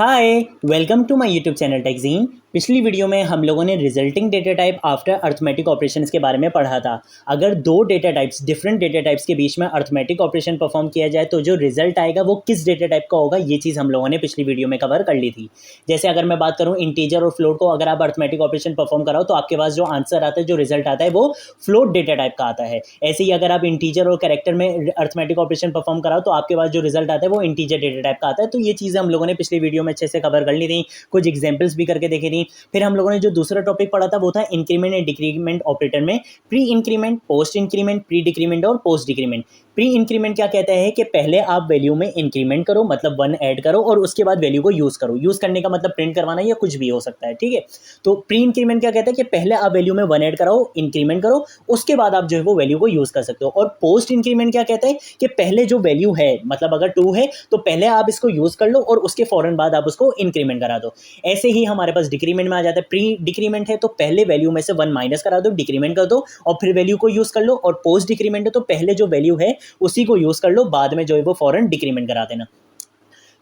Hi, welcome to my YouTube channel टेकजीन। पिछली video में हम लोगों ने resulting data type after arithmetic operations के बारे में पढ़ा था। अगर दो data types different data types के बीच में अर्थमेटिक ऑपरेशन परफॉर्म किया जाए तो जो रिजल्ट आएगा वो किस डेटा टाइप का होगा, ये चीज़ हम लोगों ने पिछली वीडियो में कवर कर ली थी। जैसे अगर मैं बात करूँ इंटीजर और फ्लोट को, अगर आप अर्थमेटिक ऑपरेशन परफॉर्म कराओ तो आपके पास जो आंसर आता है, जो रिजल्ट आता है, वो फ्लोट डेटा टाइप का आता है। ऐसे ही अगर आप इंटीजर और कैरेक्टर में अर्थमेटिक ऑपरेशन परफॉर्म कराओ तो आपके पास जो रिजल्ट आता है वो इंटीजर डेटा टाइप का आता है। तो ये चीज़ें हम लोगों ने पिछली वीडियो में अच्छे से कवर कर ली थी, कुछ एग्जाम्पल्स भी करके देखे थी। फिर हम लोगों ने जो दूसरा टॉपिक पढ़ा था वो था इंक्रीमेंट एंड डिक्रीमेंट ऑपरेटर में pre increment, post increment, pre decrement और पोस्ट डिक्रीमेंट। प्री इंक्रीमेंट क्या कहता है कि पहले आप वैल्यू में इंक्रीमेंट करो, मतलब 1 ऐड करो और उसके बाद वैल्यू को यूज करो। यूज करने का मतलब प्रिंट करवाना या कुछ भी हो सकता है, ठीक है। तो प्री इंक्रीमेंट क्या कहता है कि पहले आप वैल्यू में 1 ऐड कराओ, इंक्रीमेंट करो, उसके बाद आप जो है वो वैल्यू को यूज कर सकते हो। और पोस्ट इंक्रीमेंट क्या कहता है कि पहले जो वैल्यू है, मतलब अगर 2 है तो पहले आप इसको यूज कर लो और उसके फौरन बाद आप उसको इंक्रीमेंट करा दो। ऐसे ही हमारे पास डिक्रीमेंट में आ जाता है। प्री डिक्रीमेंट है तो पहले वैल्यू में से 1 माइनस करा दो, डिक्रीमेंट कर दो और फिर वैल्यू को यूज कर लो। और पोस्ट डिक्रीमेंट है तो पहले जो वैल्यू है उसी को यूज कर लो, बाद में जो है वो फौरन डिक्रीमेंट करा देना।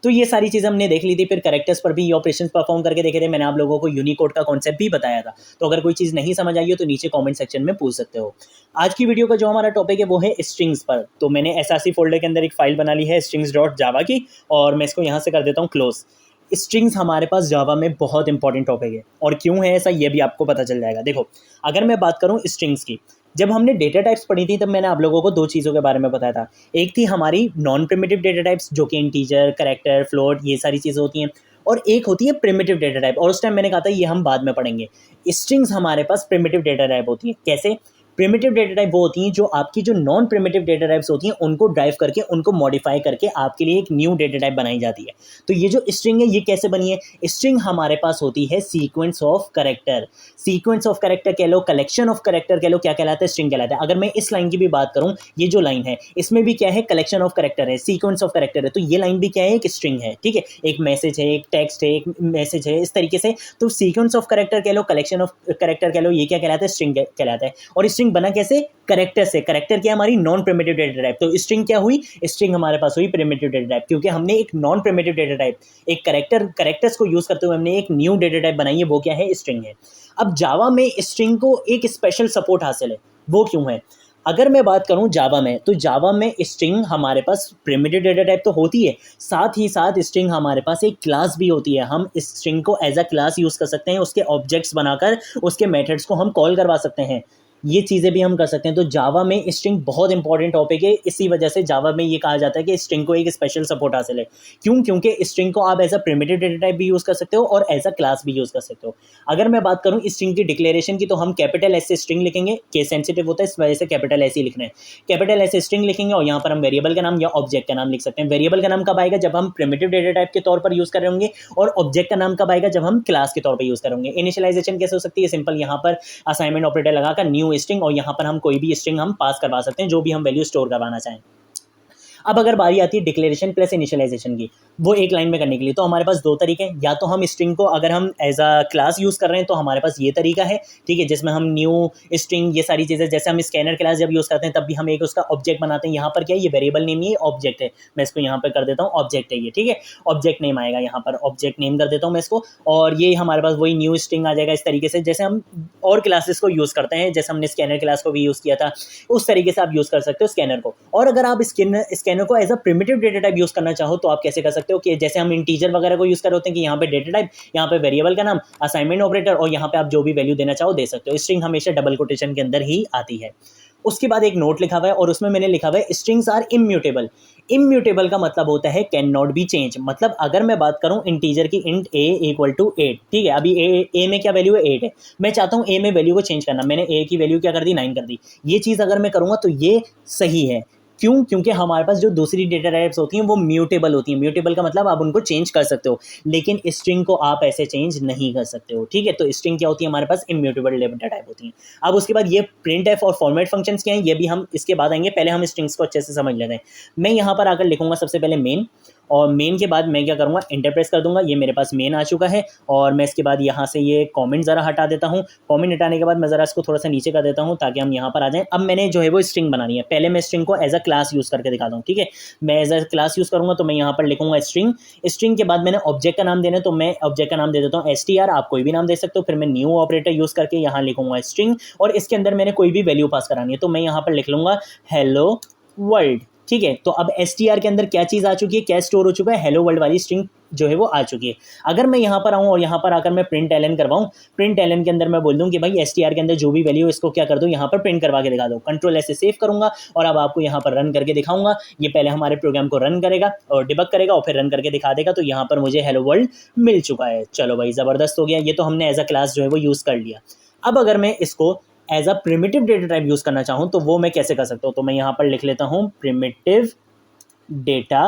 तो ये सारी चीज़ हमने देख ली थी। फिर कैरेक्टर्स पर भी ये ऑपरेशंस परफॉर्म करके देखे थे। मैंने आप लोगों को यूनिकोड का कॉन्सेप्ट भी बताया था। तो अगर कोई चीज़ नहीं समझ आई हो तो नीचे कमेंट सेक्शन में पूछ सकते हो। आज की वीडियो का जो हमारा टॉपिक है वो है स्ट्रिंग्स पर। तो मैंने एसआरसी फोल्डर के अंदर एक फाइल बना ली है strings.java की, और मैं इसको यहाँ से कर देता हूँ क्लोज। स्ट्रिंग्स हमारे पास जावा में बहुत इंपॉर्टेंट टॉपिक है, और क्यों है ऐसा ये भी आपको पता चल जाएगा। देखो, अगर मैं बात करूँ स्ट्रिंग्स की, जब हमने डेटा टाइप्स पढ़ी थी तब मैंने आप लोगों को 2 चीज़ों के बारे में बताया था। एक थी हमारी नॉन प्रिमिटिव डेटा टाइप्स, जो कि इंटीजर, कैरेक्टर, फ्लोट, ये सारी चीज़ें होती हैं, और एक होती है प्रिमिटिव डेटा टाइप। और उस टाइम मैंने कहा था ये हम बाद में पढ़ेंगे। स्ट्रिंग्स हमारे पास प्रिमिटिव डेटा टाइप होती है। कैसे? प्रिमिटिव डेटा टाइप वो होती हैं जो आपकी जो नॉन प्रिमिटिव डेटा टाइप्स होती हैं उनको ड्राइव करके, उनको मॉडिफाई करके आपके लिए एक न्यू डेटा टाइप बनाई जाती है। तो ये जो स्ट्रिंग है ये कैसे बनी है? स्ट्रिंग हमारे पास होती है sequence of character. Sequence of character कह लो, कलेक्शन ऑफ कैरेक्टर कह लो, क्या कहलाता है? स्ट्रिंग कहलाता है। अगर मैं इस लाइन की भी बात करूं, ये जो लाइन है इसमें भी क्या है? कलेक्शन ऑफ कैरेक्टर है, सीक्वेंस ऑफ कैरेक्टर है। तो ये लाइन भी क्या है? एक स्ट्रिंग है, ठीक है। एक मैसेज है, एक टेक्स्ट है, एक मैसेज है, इस तरीके से। तो सीक्वेंस ऑफ कैरेक्टर कह लो, कलेक्शन ऑफ कैरेक्टर कह लो, ये क्या कहलाता है? स्ट्रिंग कहलाता है। और स्ट्रिंग बना कैसे? कैरेक्टर से। कैरेक्टर क्या है? हमारी नॉन प्रिमिटिव डेटा टाइप। तो स्ट्रिंग क्या हुई? स्ट्रिंग हमारे पास हुई प्रिमिटिव डेटा टाइप, क्योंकि हमने एक नॉन प्रिमिटिव डेटा टाइप, एक कैरेक्टर्स को यूज करते हुए हमने एक न्यू डेटा टाइप बनाई है, वो क्या है? स्ट्रिंग है। अब जावा में स्ट्रिंग को एक स्पेशल सपोर्ट हासिल है। वो क्यों है? अगर मैं बात करूं जावा में, तो जावा में स्ट्रिंग हमारे पास प्रिमिटिव डेटा टाइप तो होती है, साथ ही साथ स्ट्रिंग हमारे पास एक क्लास भी होती है। हम स्ट्रिंग को एज अ क्लास यूज कर सकते हैं, उसके ऑब्जेक्ट्स बनाकर उसके मेथड्स को हम कॉल करवा सकते हैं। ये चीज़ें भी हम कर सकते हैं। तो जावा में स्ट्रिंग बहुत इंपॉर्टेंट टॉपिक है। इसी वजह से जावा में ये कहा जाता है कि स्ट्रिंग को एक स्पेशल सपोर्ट हासिल है। क्यों? क्योंकि स्ट्रिंग को आप as a primitive data type भी यूज़ कर सकते हो और एज अ क्लास भी यूज़ कर सकते हो। अगर मैं बात करूँ स्ट्रिंग की डिक्लेरेशन की, तो हम कैपिटल एस से स्ट्रिंग लिखेंगे, केस सेंसिटिव होता है इस वजह से कैपिटल एस ही लिखना है। कैपिटल एस से स्ट्रिंग लिखेंगे और यहाँ पर हम वेरिएबल का नाम या ऑब्जेक्ट का नाम लिख सकते हैं। वेरिएबल का नाम कब आएगा? जब हम प्रिमिटिव डेटा टाइप के तौर पर यूज़ कर रहे होंगे, और ऑब्जेक्ट का नाम कब आएगा? जब हम क्लास के तौर पर यूज़ करेंगे। इनिशियलाइजेशन कैसे हो सकती है? सिंपल, यहाँ पर असाइनमेंट ऑपरेटर लगाकर न्यू स्ट्रिंग, और यहाँ पर हम कोई भी स्ट्रिंग हम पास करवा सकते हैं, जो भी हम वैल्यू स्टोर करवाना चाहें। अब अगर बारी आती है डिक्लेरेशन प्लस इनिशियलाइजेशन की, वो एक लाइन में करने के लिए, तो हमारे पास 2 तरीके हैं। या तो हम स्ट्रिंग को अगर हम एज अ क्लास यूज़ कर रहे हैं तो हमारे पास ये तरीका है, ठीक है, जिसमें हम न्यू स्ट्रिंग, ये सारी चीज़ें, जैसे हम स्कैनर क्लास जब यूज़ करते हैं तब भी हम एक उसका ऑब्जेक्ट बनाते हैं। यहाँ पर क्या है? ये वेरिएबल नेम, ये ऑब्जेक्ट है। मैं इसको यहाँ पर कर देता हूँ ऑब्जेक्ट है ये, ठीक है। ऑब्जेक्ट नेम आएगा, यहाँ पर ऑब्जेक्ट नेम कर देता हूँ मैं इसको, और ये हमारे पास वही न्यू स्ट्रिंग आ जाएगा। इस तरीके से जैसे हम और क्लासेस को यूज़ करते हैं, जैसे हमने स्कैनर क्लास को भी यूज़ किया था, उस तरीके से आप यूज़ कर सकते हो स्कैनर को। और अगर आप स्कैनर को as a primitive data type use करना चाहो तो आप कैसे कर सकते हो कि जैसे हम इंटीजर वगैरह को यूज कर होते हैं कि यहाँ पे डेटा टाइप, यहाँ पे वेरिएबल का नाम, असाइनमेंट ऑपरेटर, और यहाँ पे आप जो भी वैल्यू देना चाहो दे सकते हो। स्ट्रिंग हमेशा डबल कोटेशन के अंदर ही आती है। उसके बाद एक नोट लिखा हुआ है और उसमें मैंने लिखा हुआ है स्ट्रिंग्स आर इम्यूटेबल। इम्यूटेबल का मतलब होता है कैन नॉट बी चेंज। मतलब अगर मैं बात करूं इंटीजर की, इंट a इक्वल टू 8, ठीक है। अभी ए में क्या वैल्यू है? 8 है। मैं चाहता हूं ए में वैल्यू को चेंज करना, मैंने ए की वैल्यू क्या कर दी? 9 कर दी। ये चीज़ अगर मैं करूंगा तो ये सही है। क्यों? क्योंकि हमारे पास जो दूसरी डेटा टाइप्स होती हैं वो म्यूटेबल होती हैं। म्यूटेबल का मतलब आप उनको चेंज कर सकते हो, लेकिन स्ट्रिंग को आप ऐसे चेंज नहीं कर सकते हो, ठीक है। तो स्ट्रिंग क्या होती है? हमारे पास इम्यूटेबल डेटा टाइप होती हैं। अब उसके बाद ये प्रिंट एफ और फॉर्मेट फंक्शंस क्या हैं, ये भी हम इसके बाद आएंगे। पहले हम स्ट्रिंग्स को अच्छे से समझ लेते हैं। मैं यहाँ पर आकर लिखूंगा सबसे पहले मेन, और मेन के बाद मैं क्या करूँगा, एंटर प्रेस कर दूंगा। ये मेरे पास मेन आ चुका है और मैं इसके बाद यहाँ से ये कमेंट ज़रा हटा देता हूँ। कमेंट हटाने के बाद मैं ज़रा इसको थोड़ा सा नीचे कर देता हूँ ताकि हम यहाँ पर आ जाएं। अब मैंने जो है वो स्ट्रिंग बनानी है। पहले मैं स्ट्रिंग को एज अ क्लास यूज़ करके दिखाता हूँ, ठीक है। मैं एज अ क्लास यूज़ करूँगा तो मैं यहाँ पर लिखूंगा स्ट्रिंग। स्ट्रिंग के बाद मैंने ऑब्जेक्ट का नाम देना है तो मैं ऑब्जेक्ट का नाम दे देता हूँ str, आप कोई भी नाम दे सकते हो। फिर मैं न्यू ऑपरेटर यूज़ करके यहाँ लिखूंगा स्ट्रिंग और इसके अंदर मैंने कोई भी वैल्यू पास करानी है तो मैं यहाँ पर लिख लूँगा हेलो वर्ल्ड, ठीक है। तो अब str के अंदर क्या चीज़ आ चुकी है, क्या स्टोर हो चुका है, हेलो वर्ल्ड वाली स्ट्रिंग जो है वो आ चुकी है। अगर मैं यहाँ पर आऊँ और यहाँ पर आकर मैं प्रिंट एलन करवाऊँ, प्रिंट एलन के अंदर मैं बोल दूँ कि भाई str के अंदर जो भी वैल्यू इसको क्या कर दो, यहाँ पर प्रिंट करवा के दिखा दो। कंट्रोल ऐसे सेव करूँगा और अब आपको यहाँ पर रन करके दिखाऊंगा। ये पहले हमारे प्रोग्राम को रन करेगा और डिबग करेगा और फिर रन करके दिखा देगा। तो यहाँ पर मुझे हेलो वर्ल्ड मिल चुका है। चलो भाई ज़बरदस्त हो गया। ये तो हमने एज अ क्लास जो है वो यूज़ कर लिया। अब अगर मैं इसको as a primitive data type use करना चाहूँ तो वो मैं कैसे कर सकता हूँ, तो मैं यहाँ पर लिख लेता हूँ प्रिमिटिव डेटा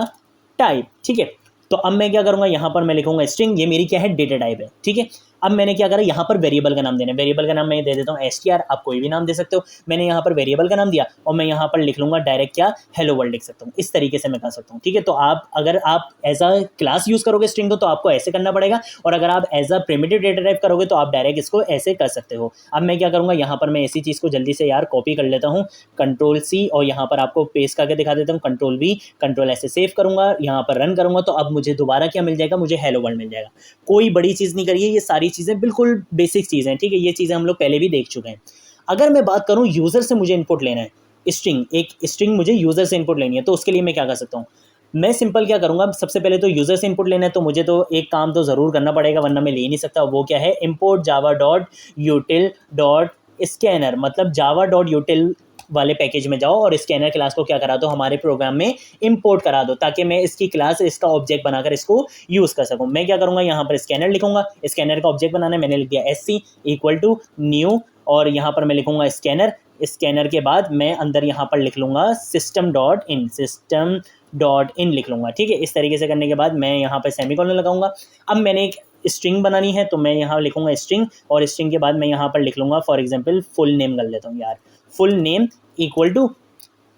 टाइप, ठीक है। तो अब मैं क्या करूँगा, यहाँ पर मैं लिखूंगा स्ट्रिंग, ये मेरी क्या है, डेटा टाइप है, ठीक है। अब मैंने क्या करा, यहाँ पर वेरिएबल का नाम देना है। वेरिएबल का नाम मैं दे देता हूँ str, आप कोई भी नाम दे सकते हो। मैंने यहाँ पर वेरिएबल का नाम दिया और मैं यहाँ पर लिख लूँगा डायरेक्ट क्या, हेलो वर्ल्ड लिख सकता हूँ। इस तरीके से मैं कर सकता हूँ, ठीक है। तो आप अगर आप एज अ क्लास यूज़ करोगे स्ट्रिंग को तो आपको ऐसे करना पड़ेगा और अगर आप as a primitive data type करोगे तो आप डायरेक्ट इसको ऐसे कर सकते हो। अब मैं क्या करूँगा, यहाँ पर मैं इसी चीज़ को जल्दी से यार कॉपी कर लेता हूँ, कंट्रोल C और यहाँ पर आपको पेस्ट करके दिखा देता हूँ, कंट्रोल V, कंट्रोल ऐसे सेव करूँगा, यहाँ पर रन करूँगा। तो अब मुझे दोबारा क्या मिल जाएगा, मुझे हेलो वर्ल्ड मिल जाएगा। कोई बड़ी चीज़ नहीं करिए, ये सारी चीज़ें बिल्कुल बेसिक चीज़ हैं, ठीक है। ये चीज़ें हम लोग पहले भी देख चुके हैं। अगर मैं बात करूं यूज़र से मुझे इनपुट लेना है, स्ट्रिंग, एक स्ट्रिंग मुझे यूज़र से इनपुट लेनी है, तो उसके लिए मैं क्या कर सकता हूं, मैं सिंपल क्या करूंगा, सबसे पहले तो यूज़र से इनपुट लेना है तो मुझे तो एक काम तो ज़रूर करना पड़ेगा वरना मैं ले ही नहीं सकता। वो क्या है, import java.util.scanner, मतलब java.util वाले पैकेज में जाओ और स्कैनर क्लास को क्या करा दो, हमारे प्रोग्राम में इंपोर्ट करा दो ताकि मैं इसकी क्लास, इसका ऑब्जेक्ट बनाकर इसको यूज़ कर सकूं। मैं क्या करूंगा, यहाँ पर स्कैनर लिखूंगा, स्कैनर का ऑब्जेक्ट बनाना है, मैंने लिख दिया sc इक्वल टू न्यू और यहाँ पर मैं लिखूंगा स्कैनर। स्कैनर के बाद मैं अंदर यहाँ पर लिख लूँगा सिस्टम डॉट इन लिख लूँगा, ठीक है। इस तरीके से करने के बाद मैं यहाँ पर सेमीकोलन लगाऊंगा। अब मैंने एक स्ट्रिंग बनानी है तो मैं यहाँ लिखूंगा स्ट्रिंग और स्ट्रिंग के बाद मैं यहाँ पर लिख लूँगा फॉर एग्जांपल फुल नेम कर लेता हूँ यार, फुल नेम इक्वल टू,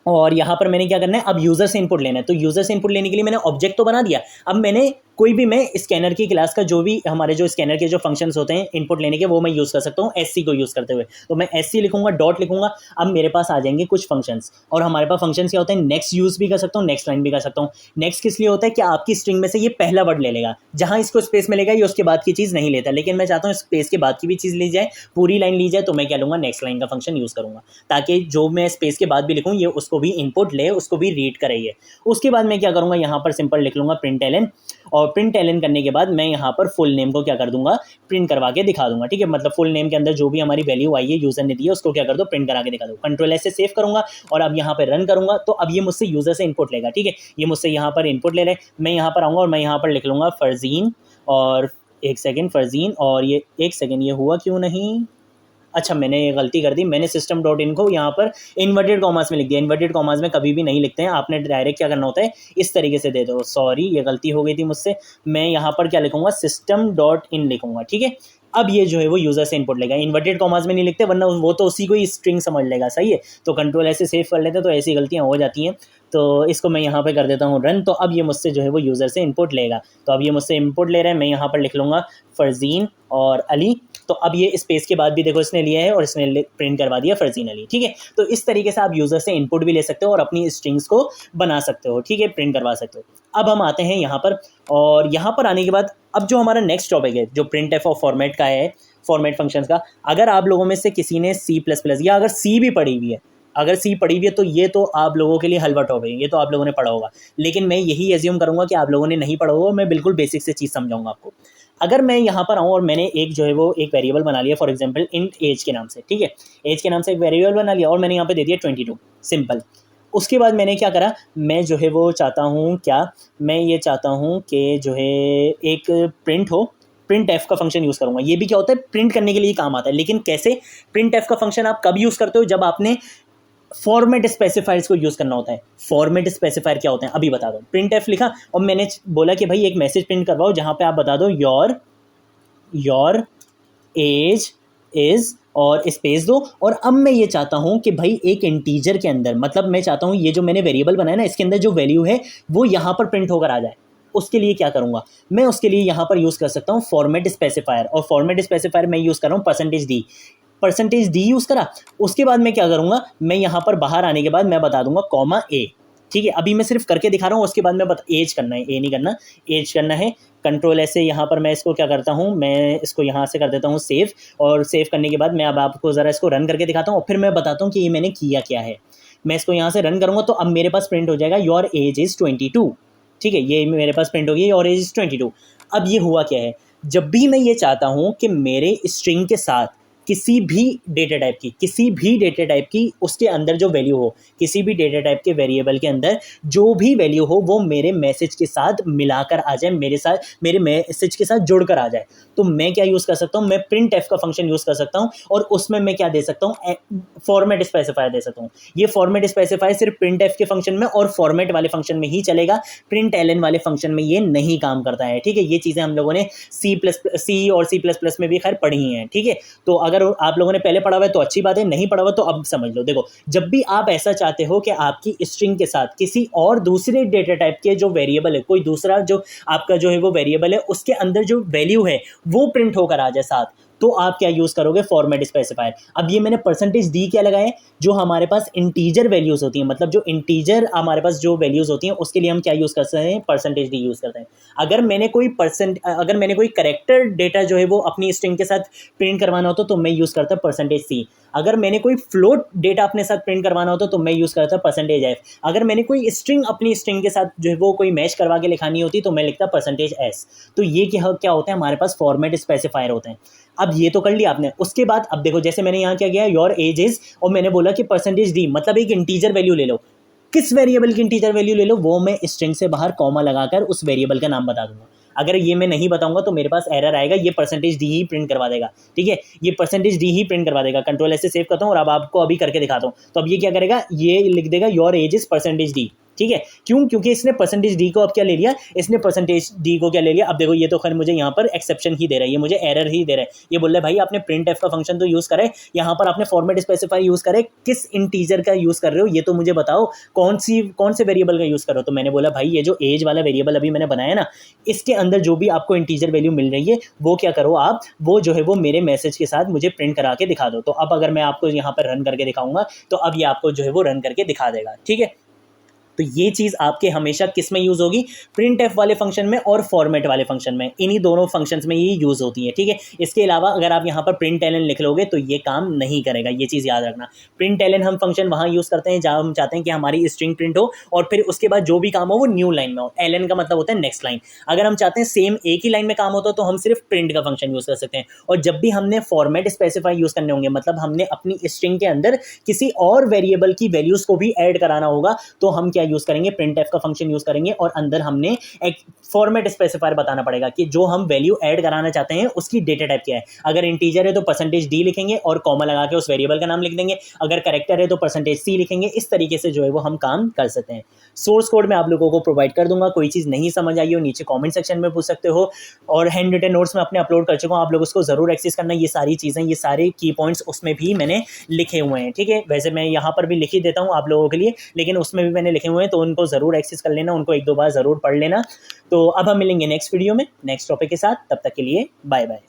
और यहाँ पर मैंने क्या करना है, अब यूज़र से इनपुट लेना है। तो यूज़र से इनपुट लेने के लिए मैंने ऑब्जेक्ट तो बना दिया। अब मैंने कोई भी, मैं स्कैनर की क्लास का जो भी हमारे जो स्कैनर के जो फंक्शंस होते हैं इनपुट लेने के, वो मैं यूज़ कर सकता हूँ SC को यूज़ करते हुए। तो मैं SC लिखूंगा, डॉट लिखूंगा। अब मेरे पास आ जाएंगे कुछ फंक्शंस और हमारे पास फंक्शंस क्या होते हैं, नेक्स्ट यूज़ भी कर सकता हूँ, नेक्स्ट लाइन भी कर सकता हूँ। नेक्स्ट किस लिए होता है कि आपकी स्ट्रिंग में से ये पहला वर्ड ले लेगा, जहाँ इसको स्पेस मिलेगा ये उसके बाद की चीज़ नहीं लेता, लेकिन मैं चाहता हूँ स्पेस के बाद की भी चीज़ ली जाए, पूरी लाइन ली जाए। तो मैं क्या लूँगा, नेक्स्ट लाइन का फंक्शन यूज़ करूँगा ताकि जो मैं स्पेस के बाद भी लिखूँ ये उसको भी इनपुट ले, उसको भी रीड करे ये। उसके बाद मैं क्या करूँगा, यहाँ पर सिंपल लिख लूँगा प्रिंट एलन और प्रिंट एलन करने के बाद मैं यहाँ पर फुल नेम को क्या कर दूंगा, प्रिंट करवा के दिखा दूंगा, ठीक है। मतलब फुल नेम के अंदर जो भी हमारी वैल्यू आई है यूज़र ने दी है उसको क्या कर दो, प्रिंट करा के दिखा दो। कंट्रोल ऐसे सेव करूंगा और अब यहाँ पर रन करूंगा। तो अब ये मुझसे यूज़र से इनपुट लेगा, ठीक है। ये मुझसे यहाँ पर इनपुट ले रहे, मैं यहाँ पर आऊँगा और मैं यहाँ पर लिख लूँगा फरजीन और एक सेकेंड फरजीन, और ये एक सेकेंड, ये हुआ क्यों नहीं, अच्छा मैंने ये गलती कर दी, मैंने सिस्टम डॉट इन को यहाँ पर इन्वर्टेड कॉमास में लिख दिया। इन्वर्टेड कॉमास में कभी भी नहीं लिखते हैं, आपने डायरेक्ट क्या करना होता है, इस तरीके से दे दो। सॉरी, ये गलती हो गई थी मुझसे। मैं यहाँ पर क्या लिखूंगा, सिस्टम डॉट इन लिखूंगा, ठीक है। अब ये जो है वो यूज़र से इनपुट लेगा, इन्वर्टेड कॉमास में नहीं लिखते वरना वो तो उसी को ही स्ट्रिंग समझ लेगा, सही है। तो कंट्रोल ऐसे सेव कर लेते हैं तो ऐसी गलतियाँ हो जाती हैं। तो इसको मैं यहाँ पे कर देता हूँ रन। तो अब ये मुझसे जो है वो यूज़र से इनपुट लेगा। तो अब ये मुझसे इनपुट ले रहा है, मैं यहाँ पर लिख लूँगा फरजीन और अली। तो अब ये स्पेस के बाद भी देखो इसने लिया है और इसने प्रिंट करवा दिया फरजीन अली, ठीक है। तो इस तरीके से आप यूज़र से इनपुट भी ले सकते हो और अपनी स्ट्रिंग्स को बना सकते हो, ठीक है, प्रिंट करवा सकते हो। अब हम आते हैं यहाँ पर, और यहाँ पर आने के बाद अब जो हमारा नेक्स्ट टॉपिक है जो प्रिंट एफ और फॉर्मेट का है, फॉर्मेट फंक्शंस का। अगर आप लोगों में से किसी ने C++ या अगर C भी पढ़ी हुई है, अगर C पढ़ी हुई है तो ये तो आप लोगों के लिए हलवा टॉपिक है, ये तो आप लोगों ने पढ़ा होगा। लेकिन मैं यही एज्यूम करूँगा कि आप लोगों ने नहीं पढ़ा होगा, मैं बिल्कुल बेसिक से चीज़ समझाऊंगा आपको। अगर मैं यहाँ पर आऊँ और मैंने एक जो है वो एक वेरिएबल बना लिया फॉर एग्जांपल इंट एज के नाम से, ठीक है, एज के नाम से एक वेरिएबल बना लिया और मैंने यहाँ पे दे दिया 22, सिंपल। उसके बाद मैंने क्या करा, मैं जो है वो चाहता हूँ क्या, मैं ये चाहता हूँ कि जो है एक प्रिंट हो, प्रिंट एफ का फंक्शन यूज़ करूँगा। ये भी क्या होता है, प्रिंट करने के लिए काम आता है। लेकिन कैसे, प्रिंट एफ का फंक्शन आप कब यूज़ करते हो, जब आपने फॉर्मेट स्पेसिफायर्स को यूज़ करना होता है। फॉर्मेट स्पेसिफायर क्या होते हैं अभी बता दो। प्रिंट एफ लिखा और मैंने बोला कि भाई एक मैसेज प्रिंट करवाओ जहाँ पे आप बता दो योर एज इज़ और स्पेस दो। और अब मैं ये चाहता हूँ कि भाई एक इंटीजर के अंदर, मतलब मैं चाहता हूँ ये जो मैंने वेरिएबल बनाया ना इसके अंदर जो वैल्यू है वो यहाँ पर प्रिंट होकर आ जाए। उसके लिए क्या करूँगा, मैं उसके लिए यहाँ पर यूज़ कर सकता हूँ फॉर्मेट स्पेसिफायर, और फॉर्मेट स्पेसिफायर मैं यूज़ कर रहा हूँ परसेंटेज डी यूज़ करा। उसके बाद मैं क्या करूँगा, मैं यहाँ पर बाहर आने के बाद मैं बता दूंगा कॉमा ए। ठीक है, अभी मैं सिर्फ करके दिखा रहा हूँ, उसके बाद मैं एज करना है, ए नहीं करना, एज करना है। कंट्रोल ऐसे यहाँ पर मैं इसको क्या करता हूँ, मैं इसको यहाँ से कर देता हूँ सेव, और सेव करने के बाद मैं अब आपको ज़रा इसको रन करके दिखाता हूँ और फिर मैं बताता हूँ कि ये मैंने किया क्या है। मैं इसको यहाँ से रन करूँगा तो अब मेरे पास प्रिंट हो जाएगा योर एज इज़ 22। ठीक है, ये मेरे पास प्रिंट हो गई योर एज इज़ 22। अब ये हुआ क्या है, जब भी मैं ये चाहता हूँ कि मेरे स्ट्रिंग के साथ किसी भी डेटा टाइप की उसके अंदर जो वैल्यू हो, किसी भी डेटा टाइप के वेरिएबल के अंदर जो भी वैल्यू हो वो मेरे मैसेज के साथ मिलाकर आ जाए, मेरे मैसेज के साथ जुड़कर आ जाए, तो मैं क्या यूज़ कर सकता हूँ, मैं प्रिंट एफ का फंक्शन यूज़ कर सकता हूँ, और उसमें मैं क्या दे सकता हूँ, फॉर्मेट स्पेसिफायर दे सकता हूँ। ये फॉर्मेट स्पेसिफायर सिर्फ प्रिंट एफ के फंक्शन में और फॉर्मेट वाले फंक्शन में ही चलेगा, प्रिंट एल एन वाले फंक्शन में ये नहीं काम करता है। ठीक है, ये चीज़ें हम लोगों ने सी और C++ में भी खैर पढ़ी हैं। ठीक है, तो अगर आप लोगों ने पहले पढ़ा हुआ है तो अच्छी बात है, नहीं पढ़ा हुआ तो अब समझ लो। देखो, जब भी आप ऐसा चाहते हो कि आपकी स्ट्रिंग के साथ किसी और दूसरे डेटा टाइप के जो वेरिएबल है, कोई दूसरा जो आपका जो है वो वेरिएबल है, उसके अंदर जो वैल्यू है वो प्रिंट होकर आ जाए साथ, तो आप क्या यूज़ करोगे, फॉर्मेट स्पेसिफायर। अब ये मैंने परसेंटेज डी क्या लगाए, जो हमारे पास इंटीजर वैल्यूज़ होती हैं, मतलब जो इंटीजर हमारे पास जो वैल्यूज़ होती हैं उसके लिए हम क्या यूज़ कर सकते हैं, परसेंटेज डी यूज़ करते हैं। अगर मैंने कोई करेक्टर डेटा जो है वो अपनी स्ट्रिंग के साथ प्रिंट करवाना होता तो मैं यूज़ करता परसेंटेज सी। अगर मैंने कोई फ्लोट डेटा अपने साथ प्रिंट करवाना होता तो मैं यूज़ करता परसेंटेज एफ। अगर मैंने कोई स्ट्रिंग अपनी स्ट्रिंग के साथ जो है वो कोई मैच करवा के लिखानी होती तो मैं लिखता परसेंटेज एस। तो ये क्या होता है, हमारे पास फॉर्मेट स्पेसिफायर होते हैं। अब ये तो कर लिया आपने, उसके बाद अब देखो, जैसे मैंने यहाँ क्या किया, योर एज इज, और मैंने बोला कि परसेंटेज डी, मतलब एक इंटीजर वैल्यू ले लो, किस वेरिएबल की इंटीजर वैल्यू ले लो, वो मैं स्ट्रिंग से बाहर कॉमा लगाकर उस वेरिएबल का नाम बता दूंगा। अगर ये मैं नहीं बताऊंगा तो मेरे पास एरर आएगा, ये परसेंटेज डी ही प्रिंट करवा देगा। ठीक है, ये परसेंटेज डी ही प्रिंट करवा देगा। कंट्रोल ऐसे सेव करता हूँ और अब आपको अभी करके दिखाता हूँ। तो अब ये क्या करेगा, ये लिख देगा your age is percentage D. ठीक है, क्यों, क्योंकि इसने परसेंटेज डी को अब क्या ले लिया, इसने परसेंटेज डी को क्या ले लिया। अब देखो, ये तो खैर मुझे यहाँ पर एक्सेप्शन ही दे रहा है, ये मुझे एरर ही दे रहा है। ये बोल रहा है भाई आपने प्रिंट एफ का फंक्शन तो यूज़ करे, यहाँ पर आपने फॉर्मेट स्पेसिफाई यूज़ करे, किस इंटीजर का यूज़ कर रहे हो ये तो मुझे बताओ, कौन से वेरिएबल का यूज़ करो। तो मैंने बोला भाई ये जो एज वाला वेरिएबल अभी मैंने बनाया ना, इसके अंदर जो भी आपको इंटीजर वैल्यू मिल रही है वो क्या करो आप, वो जो है वो मेरे मैसेज के साथ मुझे प्रिंट करा के दिखा दो। तो अब अगर मैं आपको यहाँ पर रन करके दिखाऊंगा तो अब ये आपको जो है वो रन करके दिखा देगा। ठीक है, तो ये चीज़ आपके हमेशा किस में यूज़ होगी, प्रिंट एफ वाले फंक्शन में और फॉर्मेट वाले फंक्शन में, इन्हीं दोनों फंक्शंस में ये यूज़ होती है। ठीक है, इसके अलावा अगर आप यहाँ पर प्रिंट एल एन लिख लोगे तो ये काम नहीं करेगा, ये चीज़ याद रखना। प्रिंट एल एन हम फंक्शन वहाँ यूज़ करते हैं जहाँ हम चाहते हैं कि हमारी स्ट्रिंग प्रिंट हो और फिर उसके बाद जो भी काम हो वो न्यू लाइन में हो। एल एन का मतलब होता है नेक्स्ट लाइन। अगर हम चाहते हैं सेम एक ही लाइन में काम होता तो हम सिर्फ प्रिंट का फंक्शन यूज़ कर सकते हैं। और जब भी हमने फॉर्मेट स्पेसिफाई यूज़ करने होंगे, मतलब हमने अपनी स्ट्रिंग के अंदर किसी और वेरिएबल की वैल्यूज़ को भी ऐड कराना होगा, तो हम क्या यूज़ करेंगे, प्रिंट का फंक्शन यूज करेंगे और अंदर हमने एक फॉर्मेट स्पेसिफायर बताना पड़ेगा कि जो हम वैल्यू ऐड कराना चाहते हैं उसकी डेटा टाइप क्या है। अगर इंटीजर है तो परसेंटेज डी लिखेंगे और कॉमा लगा के उस वेरिएबल का नाम लिख देंगे। अगर कैरेक्टर है तो परसेंटेज सी लिखेंगे। इस तरीके से जो है वो हम काम कर सकते हैं। सोर्स कोड मैं आप लोगों को प्रोवाइड कर दूंगा। कोई चीज़ नहीं समझ आई हो नीचे कॉमेंट सेक्शन में पूछ सकते हो, और हैंड रिटन नोट्स में अपने अपलोड कर चुका हूँ, आप लोग उसको जरूर एक्सेस करना। ये सारी चीज़ें, ये सारे की पॉइंट्स उसमें भी मैंने लिखे हुए हैं। ठीक है, वैसे मैं यहाँ पर भी लिख ही देता हूँ आप लोगों के लिए, लेकिन उसमें भी मैंने लिखे हुए हैं, तो उनको जरूर एक्सेस कर लेना, उनको एक दो बार ज़रूर पढ़ लेना। तो अब हम मिलेंगे नेक्स्ट वीडियो में नेक्स्ट टॉपिक के साथ, तब तक के लिए बाय बाय।